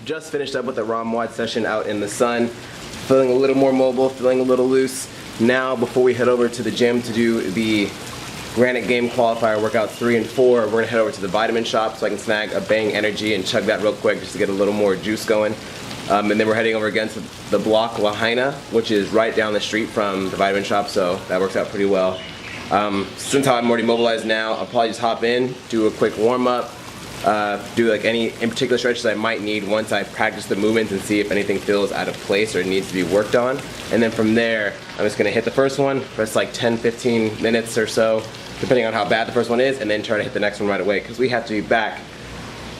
Just finished up with a ROM WOD session out in the sun. Feeling a little more mobile, feeling a little loose. Now, before we head over to the gym to do the Granite game qualifier workout 3 and 4, we're gonna head over to the vitamin shop so I can snag a Bang Energy and chug that real quick just to get a little more juice going. And then we're heading over again to the Block Lahaina, which is right down the street from the vitamin shop, so that works out pretty well. Since I'm already mobilized now, I'll probably just hop in, do a quick warm up, do like any in particular stretches I might need once I practice the movements and see if anything feels out of place or needs to be worked on. And then from there, I'm just gonna hit the first one for just like 10-15 minutes or so, depending on how bad the first one is, and then try to hit the next one right away, because we have to be back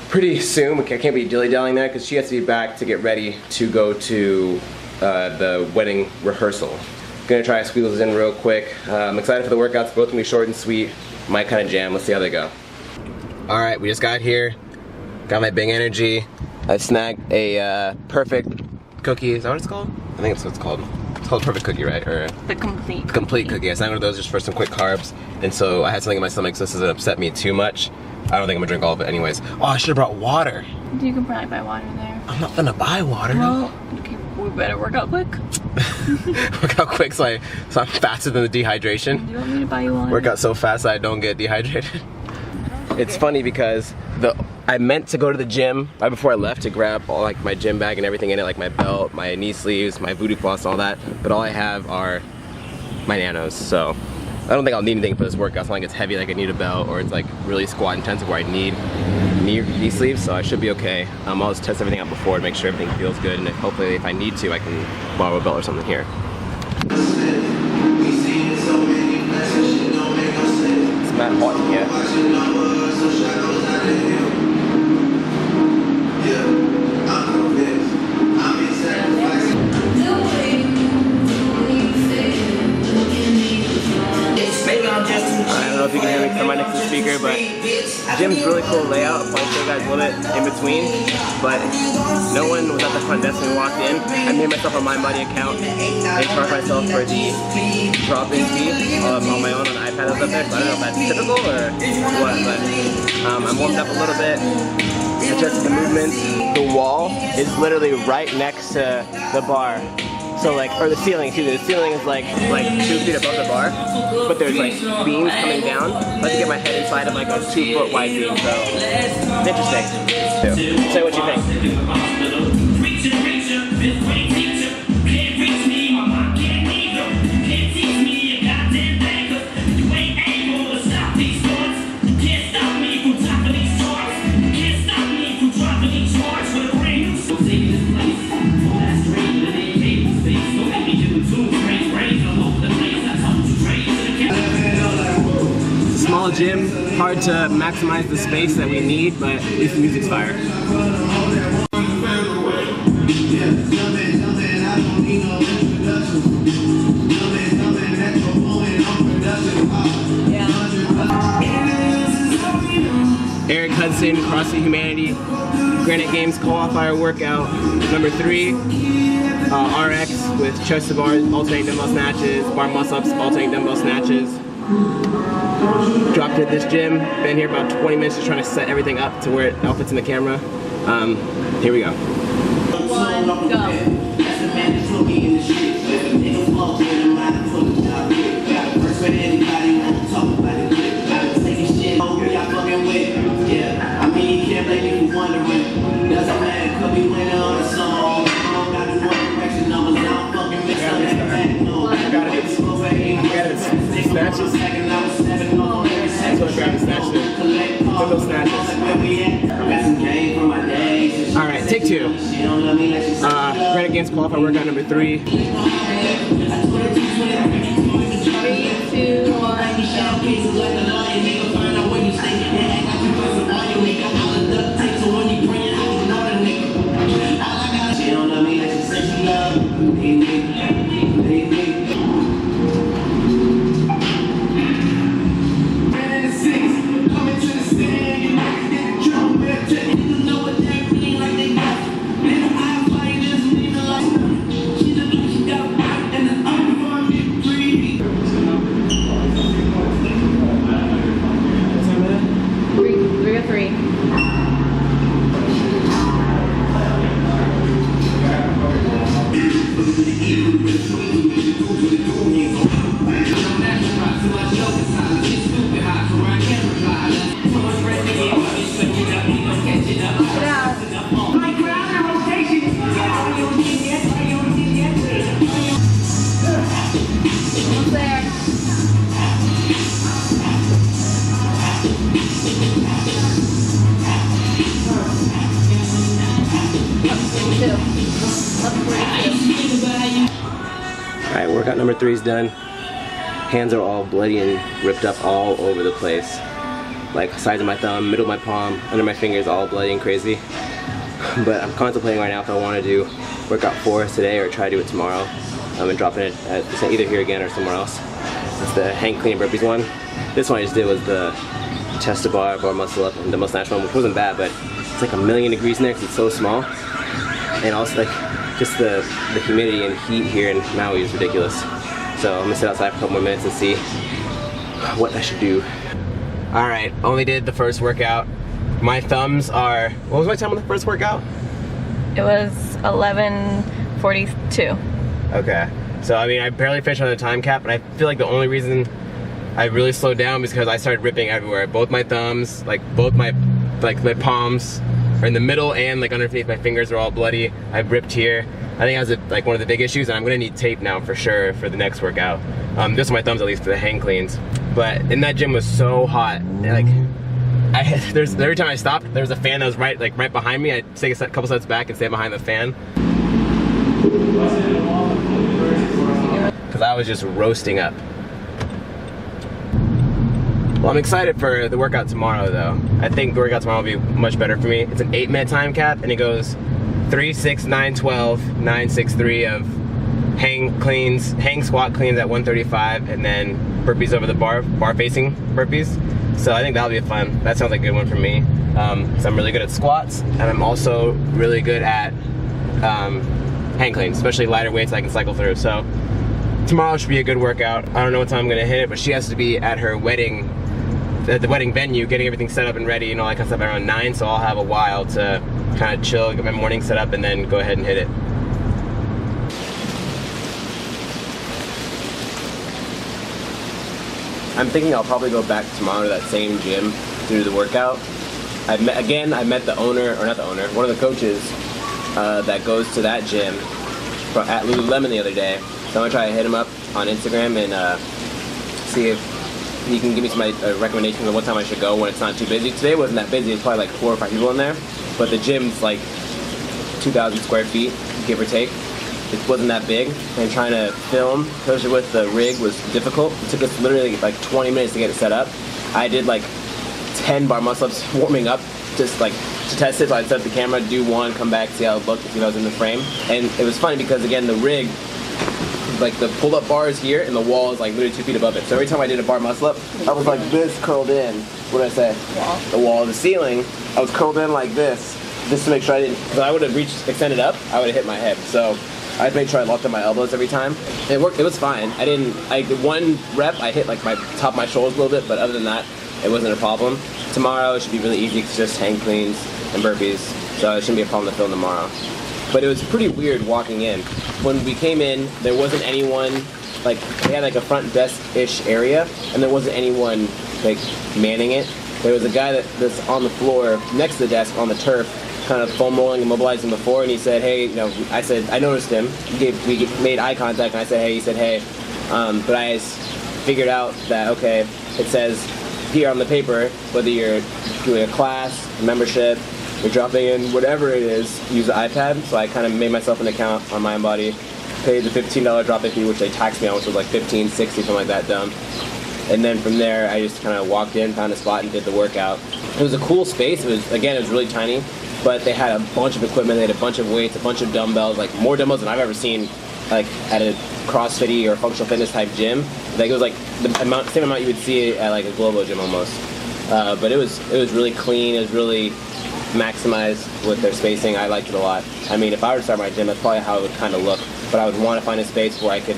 pretty soon. I can't be dilly-dallying there, because she has to be back to get ready to go to the wedding rehearsal. Gonna try to squeeze those in real quick. I'm excited for the workouts, both gonna be short and sweet. Might kind of jam, let's see how they go. Alright, we just got here, got my Bang Energy. I snagged a perfect cookie, is that what it's called? I think that's what it's called. It's called Perfect Cookie, right? Or the complete cookie. I snagged one of those just for some quick carbs, and so I had something in my stomach, so this doesn't upset me too much. I don't think I'm gonna drink all of it anyways. Oh, I should have brought water. You can probably buy water there. I'm not gonna buy water. Well, okay, we better work out quick. Work out quick so I'm faster than the dehydration. Do you want me to buy you water? Work out so fast that I don't get dehydrated. It's funny because I meant to go to the gym right before I left to grab all like my gym bag and everything in it, like my belt, my knee sleeves, my voodoo floss, all that. But all I have are my nanos, so I don't think I'll need anything for this workout. It's not like it's heavy like I need a belt, or it's like really squat intensive where I need knee sleeves, so I should be okay. I'll just test everything out before to make sure everything feels good, and hopefully if I need to, I can borrow a belt or something here. It's Matt Hawaiian here. I don't know if you can hear me because I'm right next to the speaker, but the gym's really cool layout. I'll probably show you guys a little bit in between, but no one was at the front desk when we walked in. I made myself a MyBody account and charged myself for the drop-in fee on my own on the iPad that's up there, so I don't know if that's typical or what, but I'm warmed up a little bit, adjusted the movements. The wall is literally right next to the bar. So like, or the ceiling, excuse me, the ceiling is like 2 feet above the bar, but there's like beams coming down. I like to get my head inside of like a 2-foot wide beam, so it's interesting. Say what you think. Small gym, hard to maximize the space that we need, but at least the music's fire. Eric Hudson, CrossFit Humanity, Granite Games Qualifier workout number 3. RX with chest to bar, alternating dumbbell snatches, bar muscle-ups, alternating dumbbell snatches. Dropped at this gym, been here about 20 minutes just trying to set everything up to where it all fits in the camera. Here we go. 1, go. Snatches. That's what grabbing snatches. Double snatches. Alright, take 2. Granite Games Qualifier workout number 3. 3, 2, 1, 42. Left 42. Alright, workout number 3 is done. Hands are all bloody and ripped up all over the place. Like sides of my thumb, middle of my palm, under my fingers, all bloody and crazy. But I'm contemplating right now if I want to do workout 4 today or try to do it tomorrow. And dropping it at either here again or somewhere else. It's the hang clean burpees one. This one I just did was the chest to bar muscle up, and the most natural one, which wasn't bad, but it's like 1,000,000 degrees in there because it's so small. And also like just the humidity and heat here in Maui is ridiculous. So I'm gonna sit outside for a couple more minutes and see what I should do. Alright, only did the first workout. My thumbs are, what was my time on the first workout? It was 11:42. Okay, so I mean I barely finished on the time cap, and I feel like the only reason I really slowed down was because I started ripping everywhere. Both my thumbs, like both my palms are in the middle, and like underneath my fingers are all bloody. I ripped here. I think that's like one of the big issues, and I'm gonna need tape now for sure for the next workout. This is my thumbs at least for the hang cleans. But in that gym was so hot. Like every time I stopped, there was a fan that was right behind me. I'd take a couple steps back and stand behind the fan. Because I was just roasting up. Well, I'm excited for the workout tomorrow though. I think the workout tomorrow will be much better for me. It's an 8-minute time cap, and it goes 3, 6, 9, 12, 9, 6, 3 of hang squat cleans at 135, and then burpees over the bar facing burpees. So I think that'll be fun. That sounds like a good one for me. So I'm really good at squats, and I'm also really good at hang cleans, especially lighter weights I can cycle through. So tomorrow should be a good workout. I don't know what time I'm gonna hit it, but she has to be at her wedding, at the wedding venue, getting everything set up and ready and all that kind of stuff around 9, so I'll have a while to kind of chill, get my morning set up, and then go ahead and hit it. I'm thinking I'll probably go back tomorrow to that same gym to do the workout. I met the owner, or not the owner, one of the coaches that goes to that gym at Lululemon the other day. So I'm gonna try to hit him up on Instagram and see if he can give me some recommendations on what time I should go when it's not too busy. Today wasn't that busy, it's probably like 4 or 5 people in there, but the gym's like 2,000 square feet, give or take. It wasn't that big, and trying to film, especially with the rig, was difficult. It took us literally like 20 minutes to get it set up. I did like 10 bar muscle-ups warming up, just like to test it. So I'd set up the camera, do one, come back, see how it looked, see if I was in the frame. And it was funny because again, the rig, like the pull-up bar is here, and the wall is like literally 2 feet above it. So every time I did a bar muscle-up, I was like this curled in. What did I say? Wall. The wall of the ceiling. I was curled in like this, just to make sure I didn't, because I would have extended up, I would have hit my hip. So I'd make sure I locked on my elbows every time. It worked, it was fine. The one rep, I hit like my top of my shoulders a little bit, but other than that, it wasn't a problem. Tomorrow, it should be really easy, it's just hang cleans and burpees, so it shouldn't be a problem to film tomorrow. But it was pretty weird walking in. When we came in, there wasn't anyone, like, they had like a front desk-ish area, and there wasn't anyone like manning it. There was a guy that's on the floor next to the desk on the turf, kind of foam rolling and mobilizing before, and he said, hey, you know, I noticed him, we made eye contact, and I said, hey, he said, hey, but I figured out that, okay, it says here on the paper, whether you're doing a class, a membership, you're dropping in whatever it is, use the iPad. So I kind of made myself an account on MindBody, paid the $15 drop-in fee, which they taxed me on, which was like $15, $60, something like that, dumb. And then from there, I just kind of walked in, found a spot, and did the workout. It was a cool space. It was really tiny, but they had a bunch of equipment. They had a bunch of weights, a bunch of dumbbells, like more dumbbells than I've ever seen, like at a CrossFit or functional fitness type gym. Like it was like the same amount you would see at like a Globo gym almost. But it was really clean. It was really maximized with their spacing. I liked it a lot. I mean, if I were to start my gym, that's probably how it would kind of look. But I would want to find a space where I could,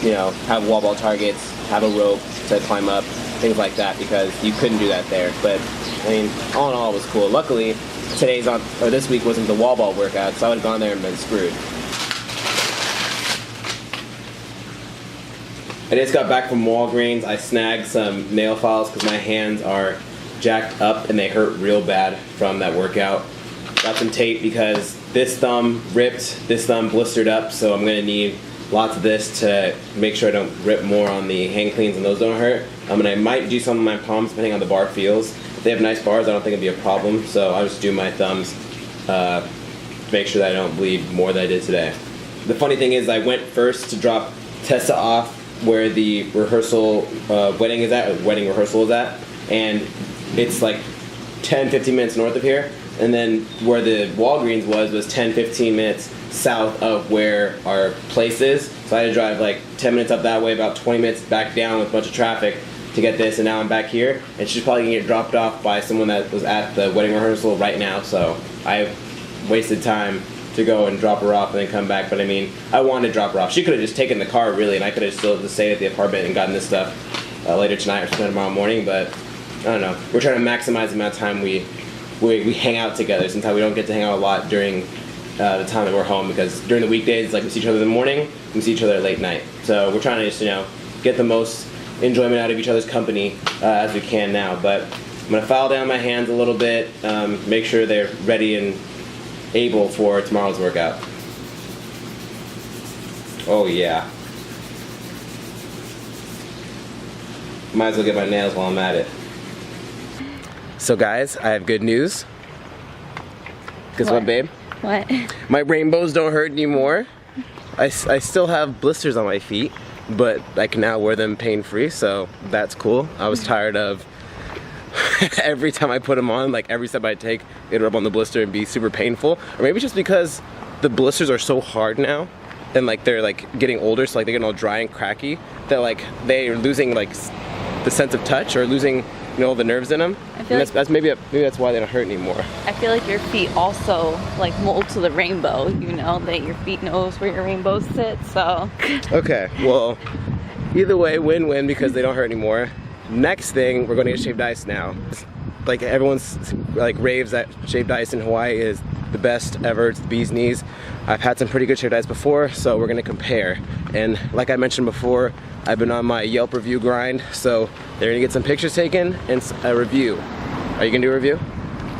you know, have wall ball targets, have a rope to climb up, things like that, because you couldn't do that there. But I mean, all in all, it was cool. Luckily, this week wasn't the wall ball workout, so I would have gone there and been screwed. I just got back from Walgreens. I snagged some nail files because my hands are jacked up and they hurt real bad from that workout. Got some tape because this thumb ripped, this thumb blistered up, so I'm gonna need lots of this to make sure I don't rip more on the hang cleans and those don't hurt. And I might do some of my palms depending on the bar feels. If they have nice bars, I don't think it'd be a problem, so I'll just do my thumbs to make sure that I don't bleed more than I did today. The funny thing is, I went first to drop Tessa off where the rehearsal wedding rehearsal is at, and it's like 10-15 minutes north of here, and then where the Walgreens was 10-15 minutes south of where our place is. So I had to drive like 10 minutes up that way, about 20 minutes back down with a bunch of traffic to get this, and now I'm back here, and she's probably gonna get dropped off by someone that was at the wedding rehearsal right now, so I wasted time to go and drop her off and then come back. But I mean, I wanted to drop her off. She could have just taken the car really, and I could have still just stayed at the apartment and gotten this stuff later tonight or sometime tomorrow morning, but I don't know. We're trying to maximize the amount of time we hang out together, since we don't get to hang out a lot during the time that we're home, because during the weekdays, like, we see each other in the morning, we see each other late night. So we're trying to just, get the most enjoyment out of each other's company as we can now. But I'm gonna file down my hands a little bit, make sure they're ready and able for tomorrow's workout. Oh yeah. Might as well get my nails while I'm at it. So guys, I have good news. Guess what, babe? What? My rainbows don't hurt anymore. I still have blisters on my feet, but I can now wear them pain-free, so that's cool. I was tired of every time I put them on, like every step I take, it'd rub on the blister and be super painful. Or maybe just because the blisters are so hard now, and like they're like getting older, so like they're getting all dry and cracky, that like they're losing like the sense of touch, or losing the nerves in them. I feel like maybe that's why they don't hurt anymore. I feel like your feet also like mold to the rainbow, that your feet knows where your rainbows sit, so. Okay, well, either way, win-win, because they don't hurt anymore. Next thing, we're gonna get shaved ice now. Like, everyone's like raves that shaved ice in Hawaii is the best ever. It's the bee's knees. I've had some pretty good shaved ice before, so we're gonna compare. And like I mentioned before, I've been on my Yelp review grind, so they're gonna get some pictures taken and a review. Are you gonna do a review?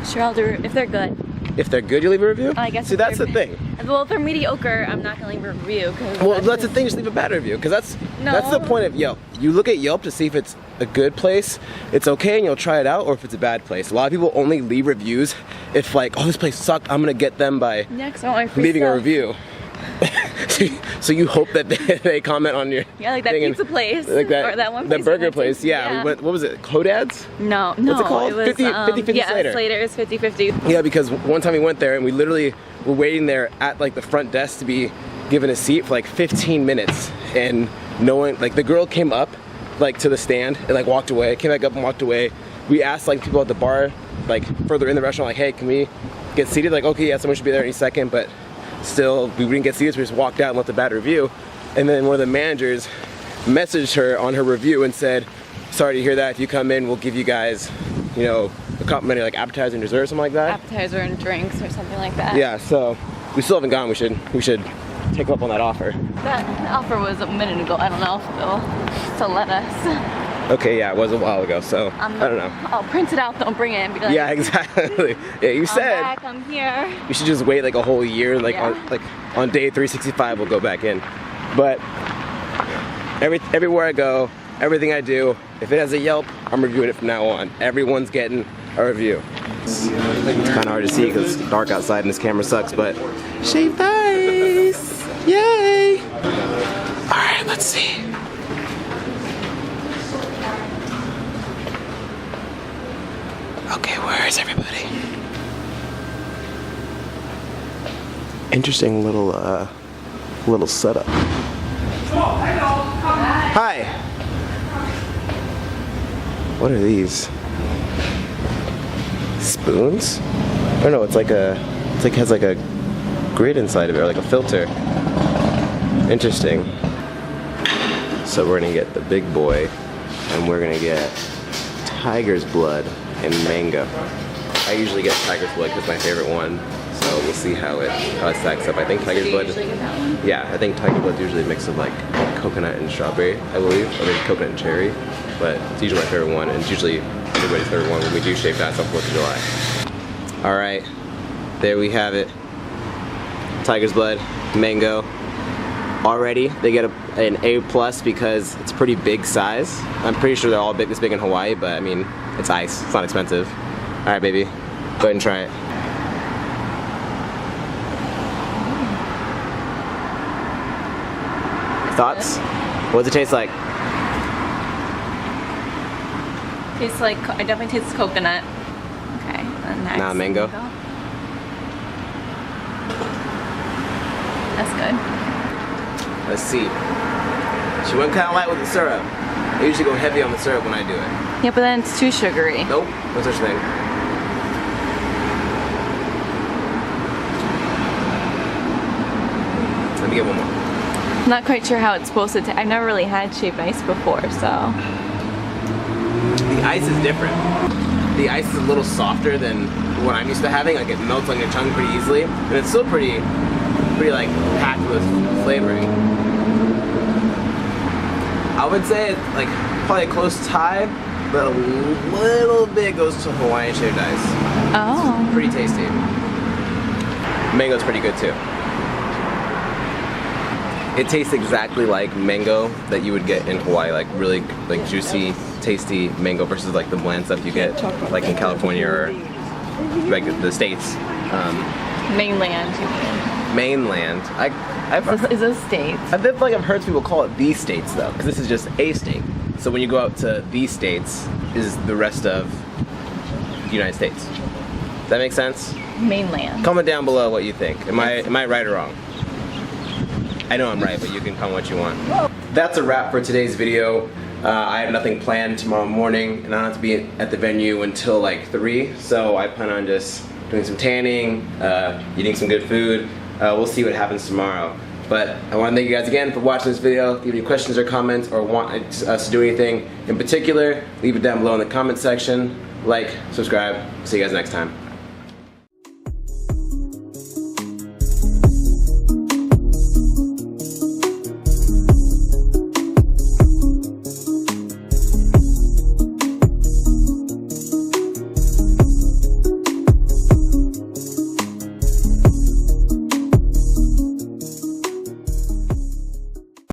Sure, I'll do it if they're good. If they're good, you leave a review? I guess. See, that's the thing. Well, if they're mediocre, I'm not gonna leave a review. Well, that's the thing. Just leave a bad review, because that's the point of Yelp. You look at Yelp to see if it's a good place, it's okay, and you'll try it out, or if it's a bad place. A lot of people only leave reviews if like, oh, this place sucked, I'm gonna get them by leaving a review. So you hope that they comment on your like that pizza place, like that, or that one place, that burger place. Yeah. We went, what was it? Codad's? No, what's it called? It was 50-50 yeah, Slater. Slater's 50-50. Yeah, because one time we went there and we literally were waiting there at like the front desk to be given a seat for like 15 minutes, and no one, like the girl came up like to the stand and like walked away, came back up and walked away. We asked like people at the bar, like further in the restaurant, like, hey, can we get seated? Like, okay, yeah, someone should be there any second, but still, we didn't get seated, so we just walked out and left a bad review. And then one of the managers messaged her on her review and said, sorry to hear that, if you come in, we'll give you guys, a complimentary like appetizer and dessert or something like that. Appetizer and drinks or something like that. Yeah, so we still haven't gone. We should take them up on that offer. That offer was a minute ago. I don't know if they'll still let us. Okay, yeah, it was a while ago, so I don't know. I'll print it out, don't bring it and be like, yeah, exactly. Yeah, you said I'm back, I'm here. You should just wait like a whole year, like yeah. on day 365 we'll go back in. But everywhere I go, everything I do, if it has a Yelp, I'm reviewing it from now on. Everyone's getting a review. It's kind of hard to see because it's dark outside and this camera sucks, but shaved ice! Yay! Alright, let's see. Okay, where is everybody? Interesting little setup. Hi. What are these? Spoons? I don't know. It's like has like a grid inside of it, or like a filter. Interesting. So we're gonna get the big boy, and we're gonna get tiger's blood and mango. I usually get tiger's blood because it's my favorite one. So we'll see how it stacks up. I think tiger's blood. Yeah, I think tiger blood's usually a mix of like coconut and strawberry, I believe, or maybe coconut and cherry. But it's usually my favorite one, and it's usually everybody's favorite one when we do shaved ice on 4th of July. All right, there we have it. Tiger's blood, mango. Already, they get an A+ because it's a pretty big size. I'm pretty sure they're all this big in Hawaii, but I mean, it's ice. It's not expensive. All right, baby, go ahead and try it. Thoughts? What does it taste like? Tastes like, I definitely taste coconut. Okay, and next. Nah, mango. That's good. Let's see. She went kind of light with the syrup. I usually go heavy on the syrup when I do it. Yeah, but then it's too sugary. Nope, no such thing. Let me get one more. I'm not quite sure how it's supposed to taste. I've never really had shaved ice before, so. The ice is different. The ice is a little softer than what I'm used to having. Like it melts on your tongue pretty easily, and it's still pretty like packed with flavoring. I would say it's like probably a close tie, but a little bit goes to Hawaiian shaved ice. Oh. It's pretty tasty. Mango's pretty good too. It tastes exactly like mango that you would get in Hawaii, like really like juicy, tasty mango versus like the bland stuff you get like in California or like the States. Mainland, you mean? Mainland. Is this States? I feel like I've heard people call it the States though, because this is just a state. So when you go out to the States, is the rest of the United States. Does that make sense? Mainland. Comment down below what you think. Am I right or wrong? I know I'm right, but you can comment what you want. That's a wrap for today's video. I have nothing planned tomorrow morning, and I don't have to be at the venue until like 3, so I plan on just doing some tanning, eating some good food. We'll see what happens tomorrow. But I want to thank you guys again for watching this video. If you have any questions or comments or want us to do anything in particular, leave it down below in the comment section. Like, subscribe. See you guys next time.